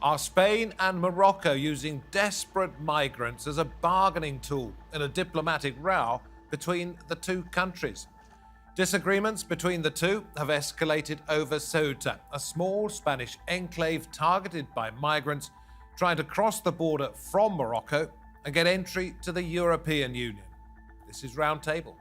Are Spain and Morocco using desperate migrants as a bargaining tool in a diplomatic row between the two countries? Disagreements between the two have escalated over Ceuta, a small Spanish enclave targeted by migrants trying to cross the border from Morocco and get entry to the European Union. This is Roundtable.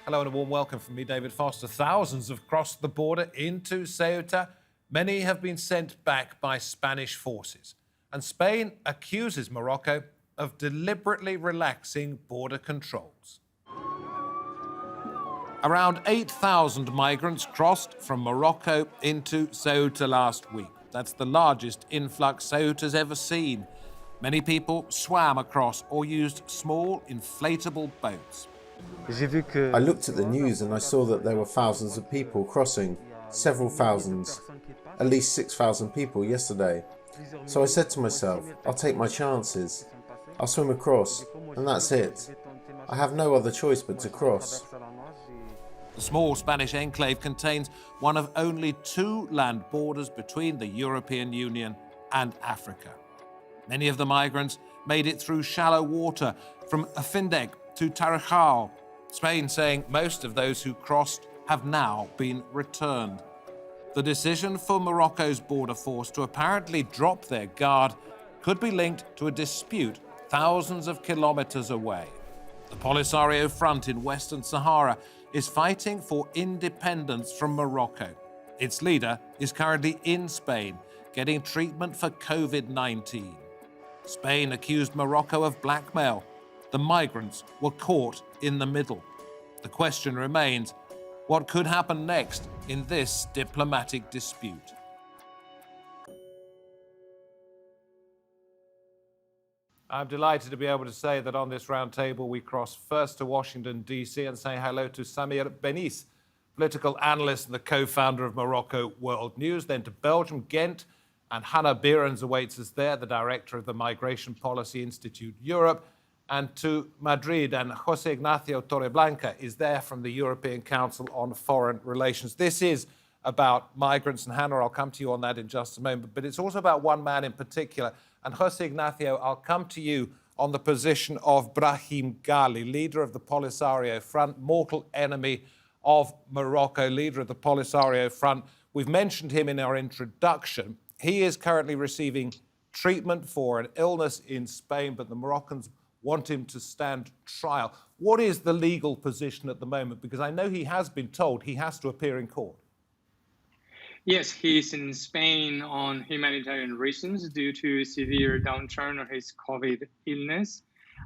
Hello and a warm welcome from me, David Foster. Thousands have crossed the border into Ceuta. Many have been sent back by Spanish forces. And Spain accuses Morocco of deliberately relaxing border controls. Around 8,000 migrants crossed from Morocco into Ceuta last week. That's the largest influx Ceuta's ever seen. Many people swam across or used small inflatable boats. I looked at the news and I saw that there were thousands of people crossing, several thousands, at least 6,000 people yesterday. So I said to myself, I'll take my chances. I'll swim across, and that's it. I have no other choice but to cross. The small Spanish enclave contains one of only two land borders between the European Union and Africa. Many of the migrants made it through shallow water from Afindeg to Tarajal, Spain saying most of those who crossed have now been returned. The decision for Morocco's border force to apparently drop their guard could be linked to a dispute thousands of kilometers away. The Polisario Front in Western Sahara is fighting for independence from Morocco. Its leader is currently in Spain, getting treatment for COVID-19. Spain accused Morocco of blackmail. The migrants were caught in the middle. The question remains, what could happen next in this diplomatic dispute? I'm delighted to be able to say that on this roundtable we cross first to Washington, D.C. and say hello to Samir Bennis, political analyst and the co-founder of Morocco World News, then to Belgium, Ghent, and Hanne Beirens awaits us there, the director of the Migration Policy Institute Europe, and to Madrid, and José Ignacio Torreblanca is there from the European Council on Foreign Relations. This is about migrants, and Hanne, I'll come to you on that in just a moment, but it's also about one man in particular. And José Ignacio, I'll come to you on the position of Brahim Ghali, leader of the Polisario Front, mortal enemy of Morocco, leader of the Polisario Front. We've mentioned him in our introduction. He is currently receiving treatment for an illness in Spain, but the Moroccans want him to stand trial. What is the legal position at the moment? Because I know he has been told he has to appear in court. Yes, he's in Spain on humanitarian reasons due to severe downturn of his COVID illness.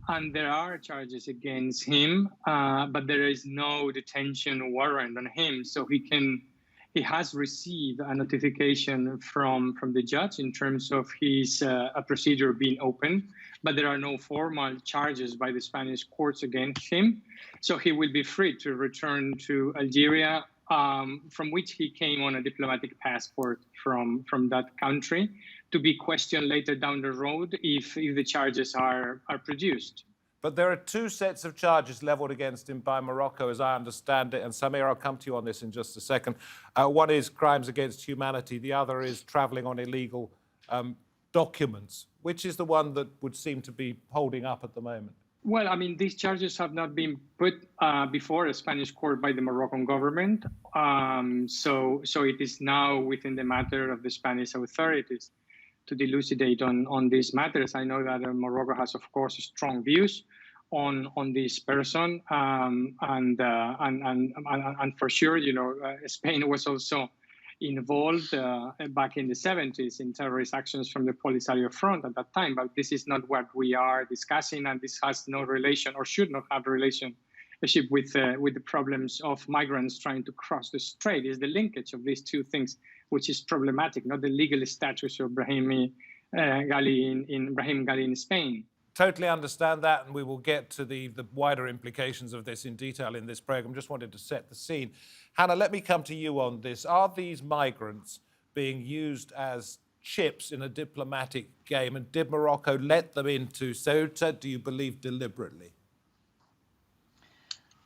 And there are charges against him, but there is no detention warrant on him. So he has received a notification from the judge in terms of his a procedure being open, but there are no formal charges by the Spanish courts against him. So he will be free to return to Algeria, from which he came on a diplomatic passport from that country, to be questioned later down the road if the charges are produced. But there are two sets of charges leveled against him by Morocco, as I understand it. And Samir, I'll come to you on this in just a second. One is crimes against humanity. The other is traveling on illegal documents. Which is the one that would seem to be holding up at the moment? Well, I mean, these charges have not been put before a Spanish court by the Moroccan government. So it is now within the matter of the Spanish authorities to delucidate on these matters. I know that Morocco has, of course, strong views on this person, and for sure, you know, Spain was also involved back in the 70s in terrorist actions from the Polisario Front at that time. But this is not what we are discussing, and this has no relation or should not have relationship with the problems of migrants trying to cross the strait. Is the linkage of these two things, which is problematic, not the legal status of Brahim Ghali in Spain. Totally understand that, and we will get to the wider implications of this in detail in this program. Just wanted to set the scene. Hanne, let me come to you on this. Are these migrants being used as chips in a diplomatic game, and did Morocco let them into Ceuta, do you believe, deliberately?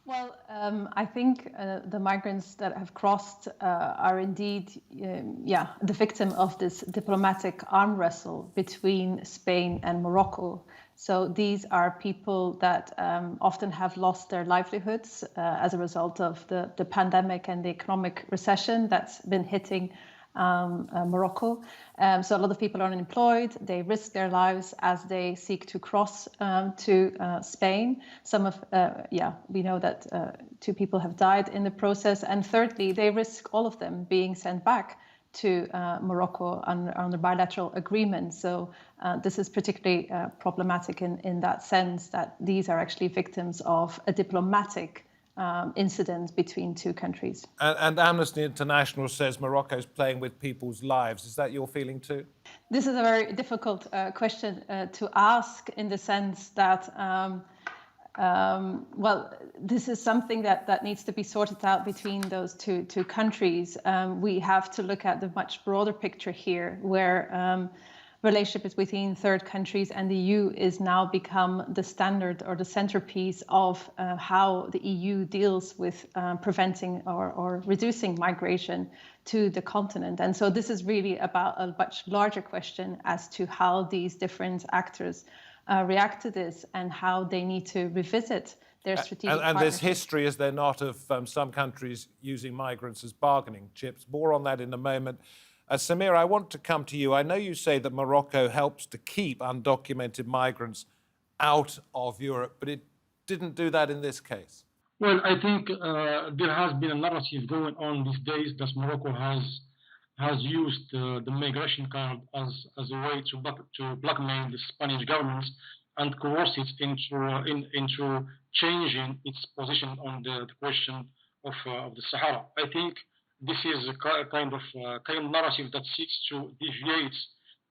Well, I think the migrants that have crossed are indeed, the victim of this diplomatic arm wrestle between Spain and Morocco. So these are people that often have lost their livelihoods as a result of the pandemic and the economic recession that's been hitting Morocco. So a lot of people are unemployed. They risk their lives as they seek to cross to Spain. We know that 2 people have died in the process. And thirdly, they risk all of them being sent back to Morocco under bilateral agreements. So this is particularly problematic in that sense, that these are actually victims of a diplomatic incident between 2 countries. And Amnesty International says Morocco's playing with people's lives. Is that your feeling too? This is a very difficult question to ask, in the sense that, this is something that needs to be sorted out between those two countries. We have to look at the much broader picture here, where relationships between third countries and the EU is now become the standard or the centerpiece of how the EU deals with preventing or reducing migration to the continent. And so this is really about a much larger question as to how these different actors react to this and how they need to revisit their strategic and there's history, is there not, of some countries using migrants as bargaining chips? More on that in a moment. Samir, I want to come to you. I know you say that Morocco helps to keep undocumented migrants out of Europe, but it didn't do that in this case. Well, I think there has been a narrative going on these days that Morocco has used the migration card as a way to blackmail the Spanish government and coerce it into changing its position on the question of the Sahara. I think this is a kind of narrative that seeks to deviate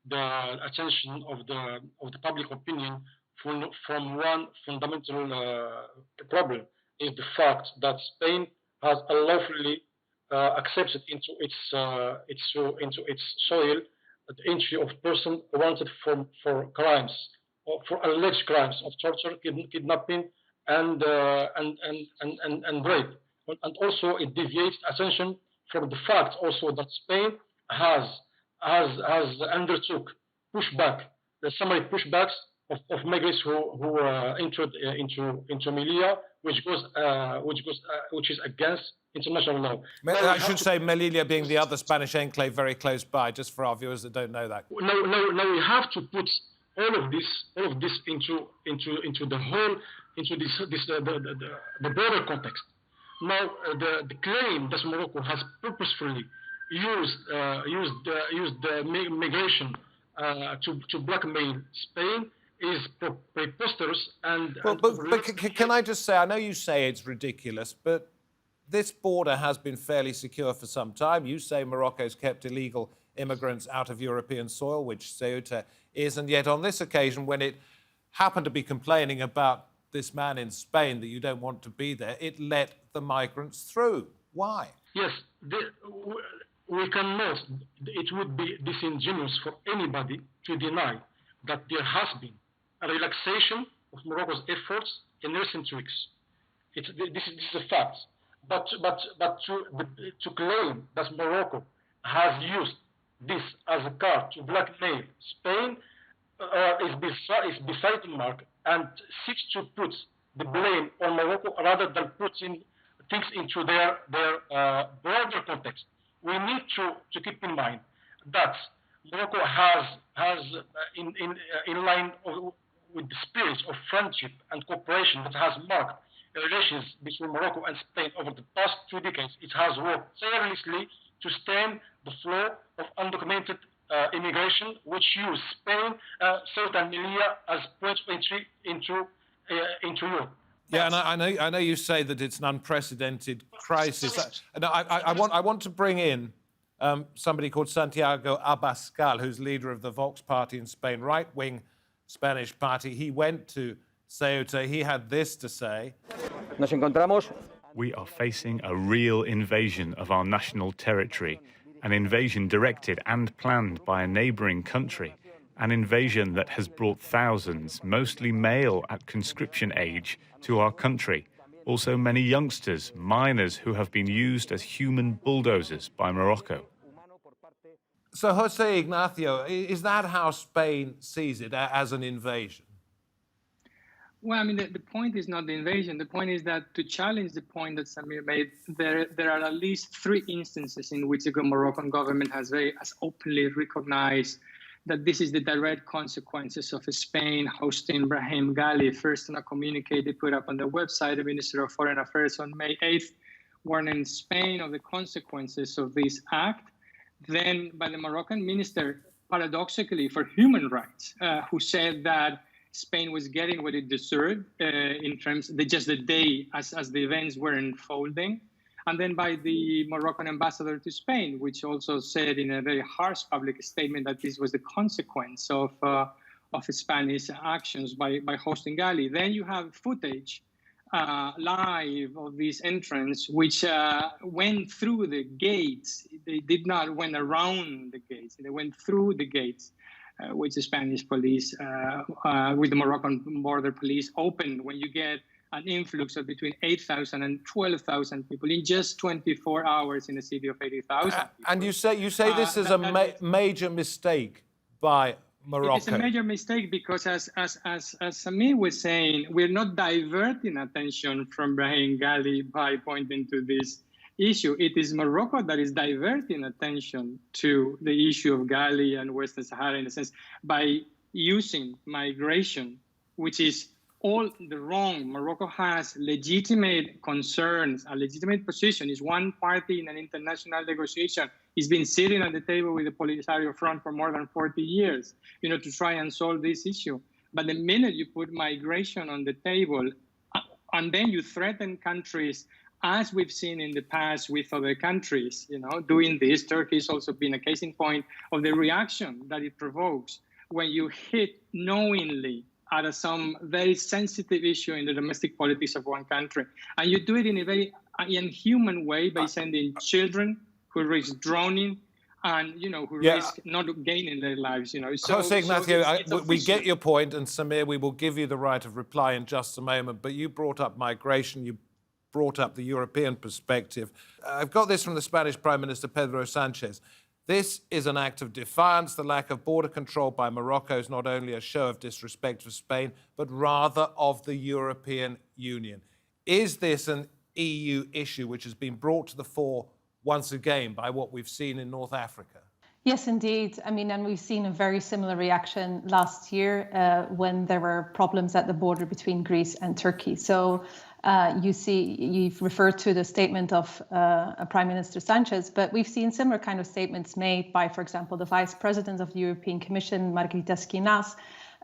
the attention of the public opinion from one fundamental problem, is the fact that Spain has unlawfully accepted into its soil the entry of persons wanted for crimes, or for alleged crimes of torture, kidnapping, and rape. And also it deviates attention from the fact also that Spain has undertook pushback, the summary pushbacks of migrants who entered into Melilla, which is against international law. I should say Melilla being the other Spanish enclave very close by, just for our viewers that don't know that. Now we have to put all of this into the broader context. Now, the claim that Morocco has purposefully used migration to blackmail Spain is preposterous and. But can I just say, I know you say it's ridiculous, but this border has been fairly secure for some time. You say Morocco's kept illegal immigrants out of European soil, which Ceuta is, and yet on this occasion, when it happened to be complaining about this man in Spain that you don't want to be there, it let the migrants through. Why? Yes, we cannot. It would be disingenuous for anybody to deny that there has been a relaxation of Morocco's efforts in recent weeks. This is a fact. But to claim that Morocco has used this as a card to blackmail Spain is beside the mark, and seeks to put the blame on Morocco rather than putting things into their broader context. We need to keep in mind that Morocco has in line with the spirit of friendship and cooperation that has marked relations between Morocco and Spain over the past 2 decades. It has worked tirelessly to stem the flow of undocumented immigration, which use Spain, Ceuta and Melilla as points of entry into Europe. Yeah, and I know you say that it's an unprecedented crisis. I want to bring in somebody called Santiago Abascal, who's leader of the Vox party in Spain, right-wing Spanish party. He went to Ceuta. He had this to say. We are facing a real invasion of our national territory. an invasion directed and planned by a neighbouring country, an invasion that has brought thousands, mostly male at conscription age, to our country. Also many youngsters, minors who have been used as human bulldozers by Morocco. So, Jose Ignacio, is that how Spain sees it, as an invasion? Well, I mean, the point is not the invasion. The point is that to challenge the point that Samir made, there are at least 3 instances in which the Moroccan government has openly recognized that this is the direct consequences of Spain hosting Brahim Ghali, first in a communique they put up on their website, the Minister of Foreign Affairs on May 8th, warning Spain of the consequences of this act. Then by the Moroccan minister, paradoxically, for human rights, who said that Spain was getting what it deserved in terms of just the day as the events were unfolding. And then by the Moroccan ambassador to Spain, which also said in a very harsh public statement that this was the consequence of Spanish actions by hosting Ghali. Then you have footage live of this entrance, which went through the gates. They did not went around the gates. They went through the gates, which the Spanish police, with the Moroccan border police, opened when you get an influx of between 8,000 and 12,000 people in just 24 hours in a city of 80,000. And you say this is a major mistake by Morocco. It's a major mistake because, as Samir was saying, we're not diverting attention from Brahim Ghali by pointing to this issue. It is Morocco that is diverting attention to the issue of Ghali and Western Sahara, in a sense, by using migration, which is all the wrong. Morocco has legitimate concerns, a legitimate position. Is one party in an international negotiation. It's been sitting at the table with the Polisario Front for more than 40 years, to try and solve this issue. But the minute you put migration on the table, and then you threaten countries, as we've seen in the past with other countries, doing this, Turkey has also been a case in point of the reaction that it provokes when you hit knowingly at some very sensitive issue in the domestic politics of one country. And you do it in a very inhuman way by sending children who risk drowning and, who risk not gaining their lives, So, Jose Ignacio, we get your point, and Samir, we will give you the right of reply in just a moment, but you brought up migration, you brought up the European perspective. I've got this from the Spanish Prime Minister, Pedro Sanchez. This is an act of defiance. The lack of border control by Morocco is not only a show of disrespect for Spain, but rather of the European Union. Is this an EU issue which has been brought to the fore once again by what we've seen in North Africa? Yes, indeed. And we've seen a very similar reaction last year when there were problems at the border between Greece and Turkey. So you've referred to the statement of Prime Minister Sanchez, but we've seen similar kind of statements made by, for example, the Vice President of the European Commission, Margarita Schinas,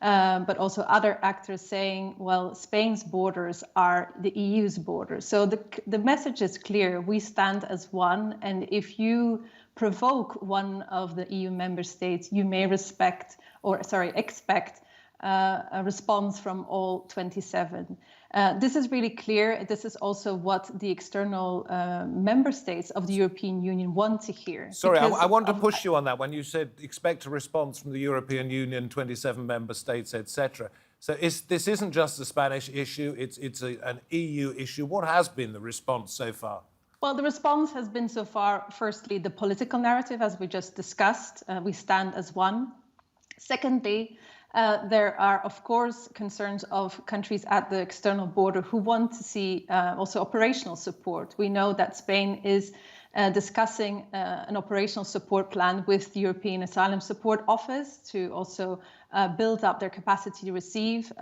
but also other actors saying, well, Spain's borders are the EU's borders. So the message is clear. We stand as one, and if you provoke one of the EU member states, you may expect a response from all 27. This is really clear. This is also what the external member states of the European Union want to hear. Sorry, I want to push you on that when you said expect a response from the European Union, 27 member states, etc. So this isn't just a Spanish issue, it's an EU issue. What has been the response so far? Well, the response has been so far, firstly, the political narrative, as we just discussed. We stand as one. Secondly, there are, of course, concerns of countries at the external border who want to see also operational support. We know that Spain is discussing an operational support plan with the European Asylum Support Office to also build up their capacity to receive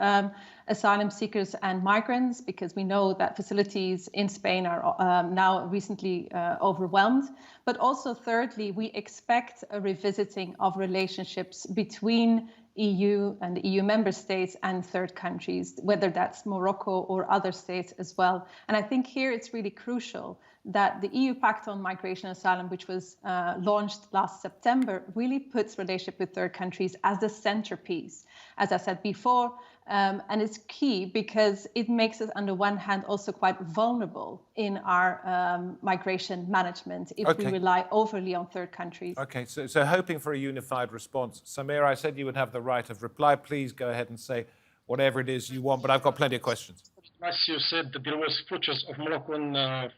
asylum seekers and migrants, because we know that facilities in Spain are now recently overwhelmed. But also, thirdly, we expect a revisiting of relationships between EU and the EU member states and third countries, whether that's Morocco or other states as well. And I think here it's really crucial that the EU Pact on Migration and Asylum, which was launched last September, really puts relationship with third countries as the centerpiece, as I said before. And it's key because it makes us, on the one hand, also quite vulnerable in our migration management if we rely overly on third countries. Okay, so hoping for a unified response. Samir, I said you would have the right of reply. Please go ahead and say whatever it is you want, but I've got plenty of questions. Ignacio said that there was footage of Moroccan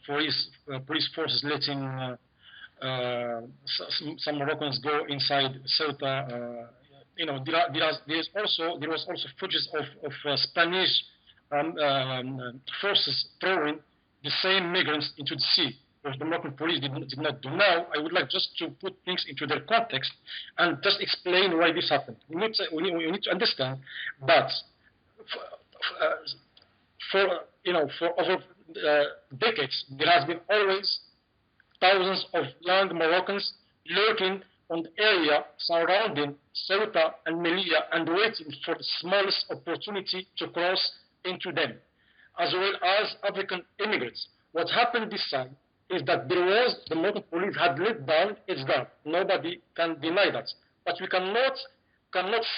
police forces letting some Moroccans go inside Ceuta. There was also footage of Spanish forces throwing the same migrants into the sea, which the Moroccan police did not do. Now, I would like just to put things into their context and just explain why this happened. We need to understand that for over decades, there has been always thousands of young Moroccans lurking on the area surrounding Ceuta and Melilla and waiting for the smallest opportunity to cross into them, as well as African immigrants. What happened this time is that the Moroccan police had let down its guard. Nobody can deny that. But we cannot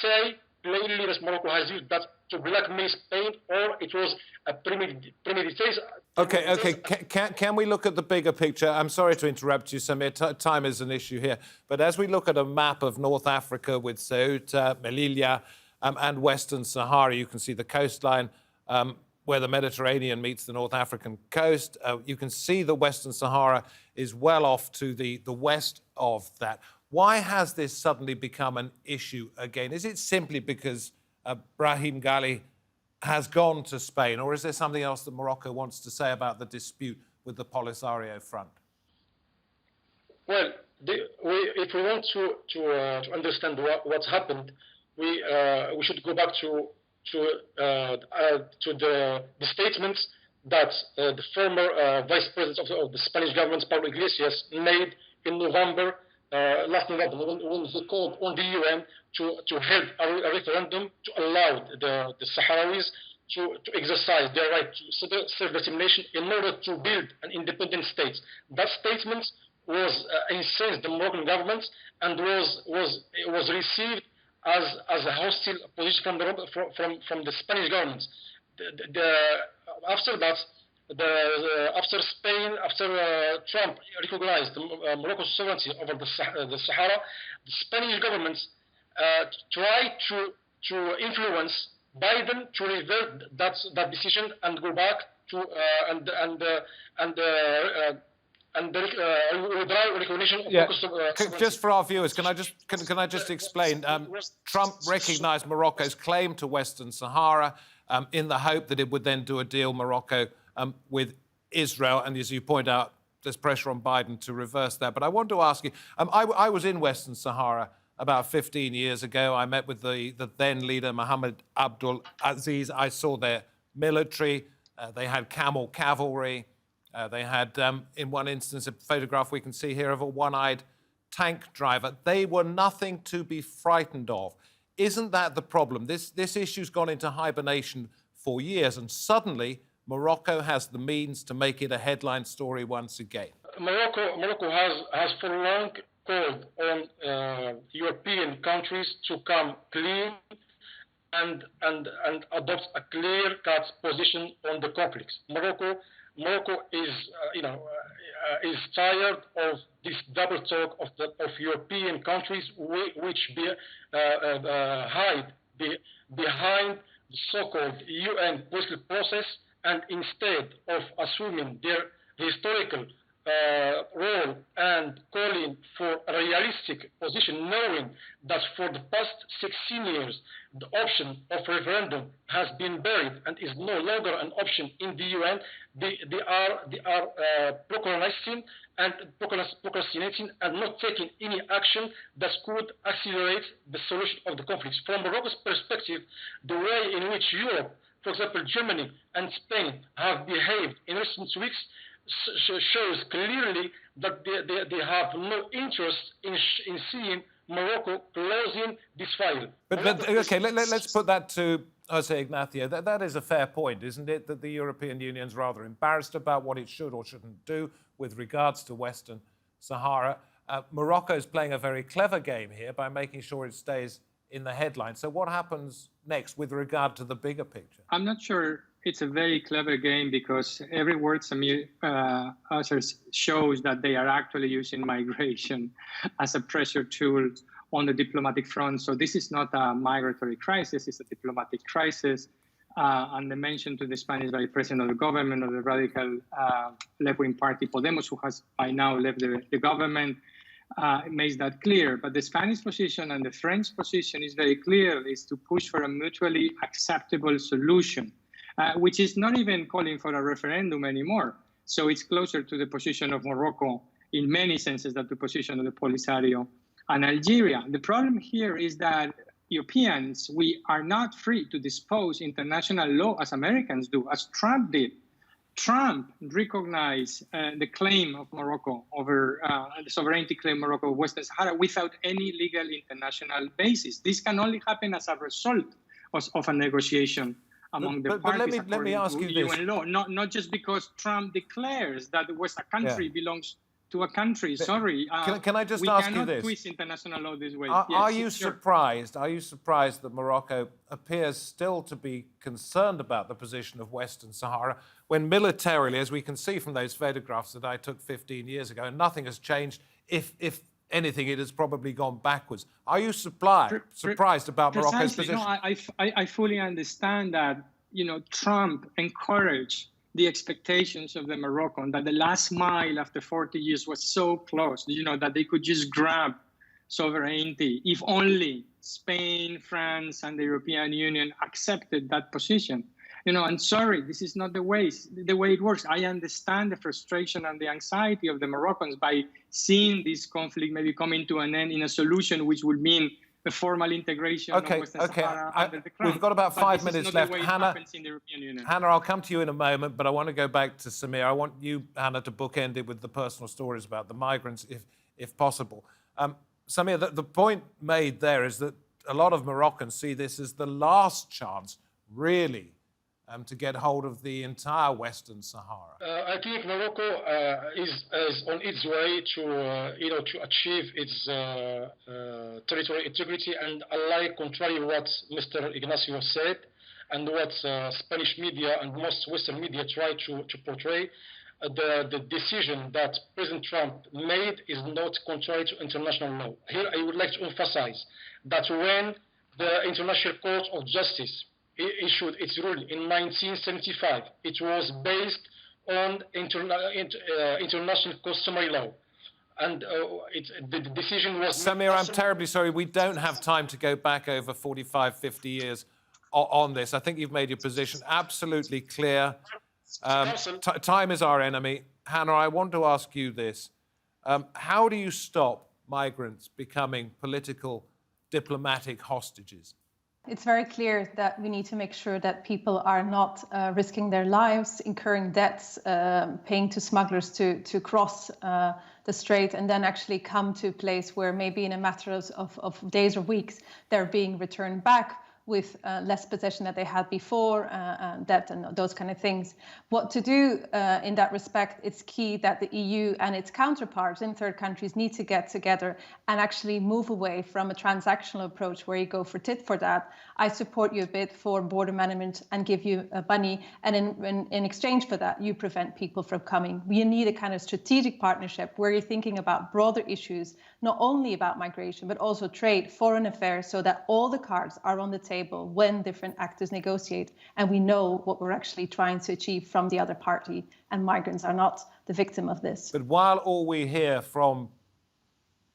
say plainly that Morocco has used that to blackmail Spain, or it was a premeditated. Okay. Can we look at the bigger picture? I'm sorry to interrupt you, Samir. Time is an issue here. But as we look at a map of North Africa with Ceuta, Melilla, and Western Sahara, you can see the coastline where the Mediterranean meets the North African coast. You can see the Western Sahara is well off to the west of that. Why has this suddenly become an issue again? Is it simply because Brahim Ghali has gone to Spain, or is there something else that Morocco wants to say about the dispute with the Polisario Front? Well, if we want to understand what's happened, we should go back to the statements that the former vice president of the Spanish government, Pablo Iglesias, made in November, last November, when he called on the UN to hold a referendum to allow the Sahrawis to exercise their right to self-determination in order to build an independent state. That statement was incensed the Moroccan government and was received as a hostile position from the Spanish government. After that, after Trump recognized Morocco's sovereignty over the Sahara, the Spanish government tried to influence Biden to revert that decision and go back to withdraw recognition of Morocco's sovereignty. Just for our viewers, can I just explain? Trump recognized Morocco's claim to Western Sahara in the hope that it would then do a deal, Morocco, with Israel, and as you point out, there's pressure on Biden to reverse that. But I want to ask you, I was in Western Sahara about 15 years ago. I met with the then leader, Mohammed Abdul Aziz. I saw their military. They had camel cavalry. They had, in one instance, a photograph we can see here of a one-eyed tank driver. They were nothing to be frightened of. Isn't that the problem? This issue's gone into hibernation for years, and suddenly Morocco has the means to make it a headline story once again. Morocco has for long called on European countries to come clean and adopt a clear-cut position on the conflicts. Morocco is tired of this double talk of European countries which hide behind the so-called UN political process, and instead of assuming their historical role and calling for a realistic position, knowing that for the past 16 years the option of referendum has been buried and is no longer an option in the UN, they are procrastinating and not taking any action that could accelerate the solution of the conflicts. From Morocco's perspective, the way in which Europe, for example, Germany and Spain, have behaved in recent weeks shows clearly that they have no interest in seeing Morocco closing this file. But okay, let's put that to Jose Ignacio, that is a fair point, isn't it? That the European Union's rather embarrassed about what it should or shouldn't do with regards to Western Sahara. Morocco's playing a very clever game here by making sure it stays in the headlines. So what happens next with regard to the bigger picture? I'm not sure it's a very clever game, because every word Samir utters shows that they are actually using migration as a pressure tool on the diplomatic front. So this is not a migratory crisis, it's a diplomatic crisis. And the mention to the Spanish Vice President of the government of the radical left-wing party Podemos, who has by now left the government, makes that clear. But the Spanish position and the French position is very clear, is to push for a mutually acceptable solution, which is not even calling for a referendum anymore. So it's closer to the position of Morocco in many senses than the position of the Polisario and Algeria. The problem here is that Europeans, we are not free to dispose international law as Americans do, as Trump did. Trump recognized the claim of Morocco over the sovereignty claim of Morocco of Western Sahara without any legal international basis. This can only happen as a result of a negotiation among the parties. But let me ask you this. UN law, not just because Trump declares that a country belongs to a country. Sorry. Can I just ask you this? We cannot twist international law this way. Are you surprised? Are you surprised that Morocco appears still to be concerned about the position of Western Sahara, when militarily, as we can see from those photographs that I took 15 years ago, nothing has changed? If anything, it has probably gone backwards. Are you surprised about Morocco's position? No, I fully understand that, Trump encouraged the expectations of the Moroccan, that the last mile after 40 years was so close, that they could just grab sovereignty if only Spain, France, and the European Union accepted that position. And sorry, this is not the way it works. I understand the frustration and the anxiety of the Moroccans by seeing this conflict maybe coming to an end in a solution which would mean a formal integration of Western Sahara under the crown. We've got about 5 minutes left. Hannah, I'll come to you in a moment, but I want to go back to Samir. I want you, Hannah, to bookend it with the personal stories about the migrants, if possible. Samir, the point made there is that a lot of Moroccans see this as the last chance, really, to get hold of the entire Western Sahara. I think Morocco is on its way to achieve its territorial integrity, and unlike contrary what Mr. Ignacio said and what Spanish media and most Western media try to portray, the decision that President Trump made is not contrary to international law. Here I would like to emphasize that when the International Court of Justice issued its ruling in 1975, it was based on international customary law. And the decision was... Samir, I'm terribly sorry. We don't have time to go back over 45, 50 years on this. I think you've made your position absolutely clear. Time is our enemy. Hannah, I want to ask you this. How do you stop migrants becoming political, diplomatic hostages? It's very clear that we need to make sure that people are not risking their lives, incurring debts, paying to smugglers to cross the strait and then actually come to a place where maybe in a matter of days or weeks, they're being returned back with less possession that they had before, debt and those kind of things. What to do in that respect, it's key that the EU and its counterparts in third countries need to get together and actually move away from a transactional approach where you go for tit for tat. I support you a bit for border management and give you money, and in exchange for that, you prevent people from coming. We need a kind of strategic partnership where you're thinking about broader issues, not only about migration, but also trade, foreign affairs, so that all the cards are on the table when different actors negotiate, and we know what we're actually trying to achieve from the other party, and migrants are not the victim of this. But while all we hear from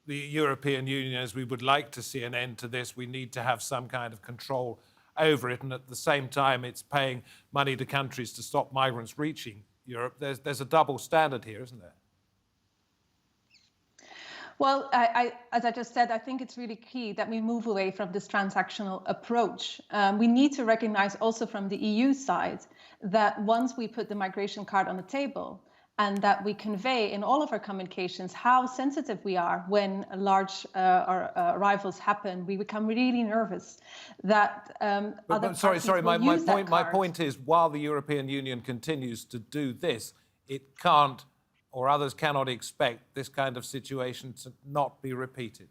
the European Union is we would like to see an end to this, we need to have some kind of control over it, and at the same time it's paying money to countries to stop migrants reaching Europe. There's a double standard here, isn't there? Well, as I just said, I think it's really key that we move away from this transactional approach. We need to recognize also from the EU side that once we put the migration card on the table and that we convey in all of our communications how sensitive we are when large arrivals happen. We become really nervous that sorry. My point is, while the European Union continues to do this, it can't, or others cannot expect this kind of situation to not be repeated.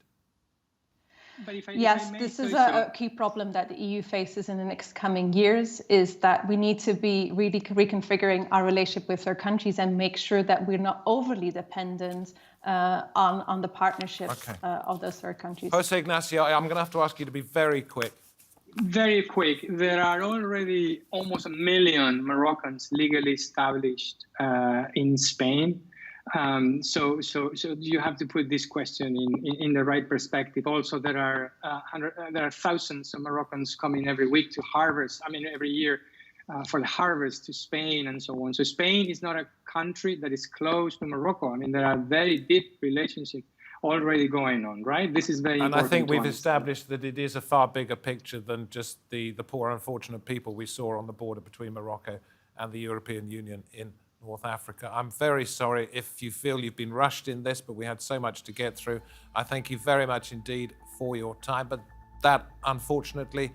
Yes, this is a key problem that the EU faces in the next coming years, is that we need to be really reconfiguring our relationship with third countries and make sure that we're not overly dependent on the partnership of those third countries. Jose Ignacio, I'm going to have to ask you to be very quick. Very quick. There are already almost 1 million Moroccans legally established in Spain. So you have to put this question in the right perspective. Also, there are thousands of Moroccans coming every week to harvest. Every year for the harvest to Spain and so on. So Spain is not a country that is close to Morocco. There are very deep relationships already going on, right? This is very important. And I think we've established that it is a far bigger picture than just the poor, unfortunate people we saw on the border between Morocco and the European Union in North Africa. I'm very sorry if you feel you've been rushed in this, but we had so much to get through. I thank you very much indeed for your time, but that, unfortunately,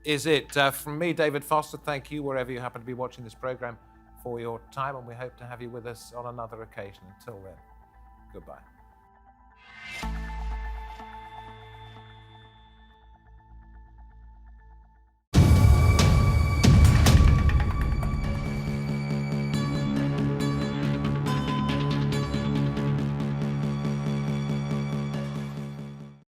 is it. From me, David Foster, thank you, wherever you happen to be watching this program, for your time, and we hope to have you with us on another occasion. Until then, goodbye.